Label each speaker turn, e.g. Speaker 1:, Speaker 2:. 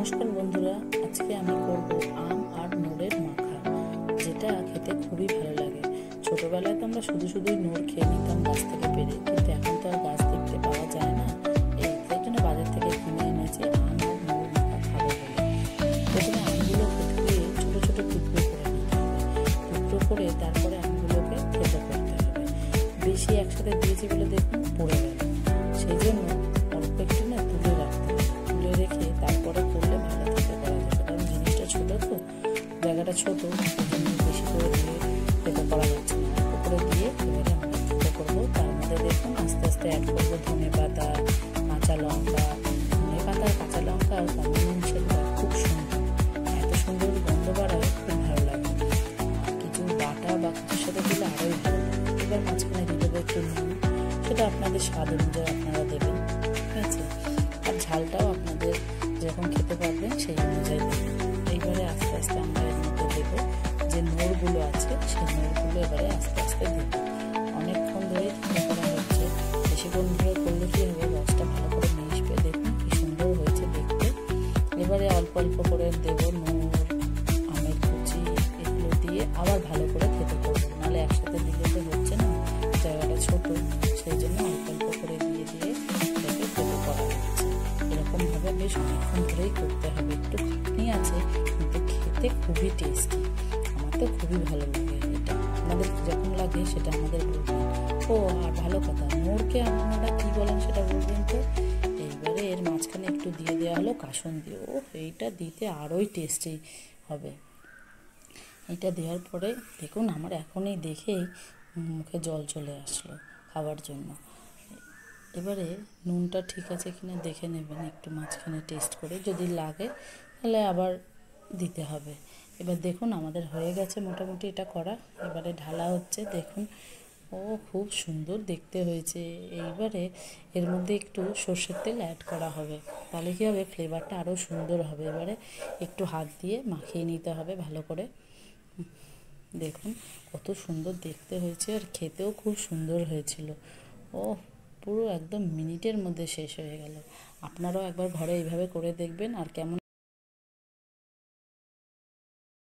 Speaker 1: নমস্কার বন্ধুরা, আজকে আমি করব আম আর নোড়ের মাখা, যেটা খেতে খুবই ভালো লাগে। ছোটবেলায় তো আমরা শুধুই নোড় খেয়ে নিতাম গাছ থেকে পেরে, কিন্তু এখন তো আর গাছ দেখতে পাওয়া যায় না। তাই জন্য বাজার থেকে কিনে এনেছি আম আর নোড় মাখা খাবো বলে। প্রথমে আমগুলো ধুয়ে ছোট ছোট টুকরো করে নিতে হবে। টুকরো করে তারপরে আমগুলোকে থেতো করতে হবে। বেশি একসাথে দিয়েছি বলে দেখুন পড়ে গেল, সেই জন্য অল্প একটু না তুলে রাখতে হবে। তুলে রেখে তারপরে করলে ভালো থেকে করা যাবে, কারণ জিনিসটা ছোটো তো, জায়গাটা ছোটো, বেশি করে দিয়ে থেতো করা যাচ্ছে না। অল্প করে দিয়ে এবারে আমরা থেতো করবো। তার মধ্যে দেখুন আস্তে আস্তে অ্যাড করবো ধনে পাতা, কাঁচা লঙ্কা। ধনে পাতা আর কাঁচা লঙ্কা কম্বিনেশনটা খুব সুন্দর, এত সুন্দর গন্ধ বাড়ায়, খুব ভালো লাগে। কিছু বাটা বা কিছুর সাথে দিলে আরোই ভালো লাগে। এবার মাঝখানে দিয়ে দেবো একটু নুন, সেটা আপনাদের স্বাদ অনুযায়ী আপনারা দেবেন, ঠিক আছে। আর ঝালটাও আপনাদের যেরকম খেতে পারবেন সেই অনুযায়ী দেবেন। এইবারে আস্তে আস্তে আমরা এর মধ্যে দেবো যে নোড়গুলো আছে, সেই নোড়গুলো এবারে আস্তে আস্তে দেবো। অনেকক্ষণ ধরেই থেতো করা হচ্ছে, বেশিক্ষণ ধরে করলে কী হবে, রসটা ভালো করে মিশবে। দেখুন কি সুন্দর হয়েছে দেখতে। এবারে অল্প অল্প করে দেবো নোড়, আমের কুচি, এগুলো দিয়ে আবার ভালো করে থেতো করবো, নাহলে একসাথে দিলে তো হচ্ছে না, জায়গাটা ছোটো, সেই জন্য অল্প অল্প করে দিয়ে এটাকে থেতো করা হচ্ছে। এরকমভাবে বেশ অনেকক্ষণ ধরেই করতে হবে। একটু খাটনি আছে, কিন্তু খেতে খুবই টেস্টি। আমার তো খুবই ভালো লাগে এটা। আপনাদের যখন লাগে সেটা আমাদের বলবেন। ও আর ভালো কথা, নোড়কে আপনারা কী বলেন সেটা বলবেন তো। এইবারে এর মাঝখানে একটু দিয়ে দেওয়া হলো কাসুন্দি। ও এইটা দিতে আরোই টেস্টি হবে। এটা দেওয়ার পরে দেখুন আমার এখনই দেখেই মুখে জল চলে আসলো খাওয়ার জন্য। এবারে নুনটা ঠিক আছে কিনা দেখে নেবেন একটু মাঝখানে টেস্ট করে, যদি লাগে তাহলে আবার দিতে হবে। এবার দেখুন আমাদের হয়ে গেছে মোটামুটি এটা করা। এবারে ঢালা হচ্ছে, দেখুন ও খুব সুন্দর দেখতে হয়েছে। এইবারে এর মধ্যে একটু সর্ষের তেল অ্যাড করা হবে, তাহলে কী হবে, ফ্লেভারটা আরও সুন্দর হবে। এবারে একটু হাত দিয়ে মাখিয়ে নিতে হবে ভালো করে। দেখুন কত সুন্দর দেখতে হয়েছে, আর খেতেও খুব সুন্দর হয়েছিল। ও পুরো একদম মিনিটের মধ্যে শেষ হয়ে গেল। আপনারাও একবার ঘরে এইভাবে করে দেখবেন, আর কেমন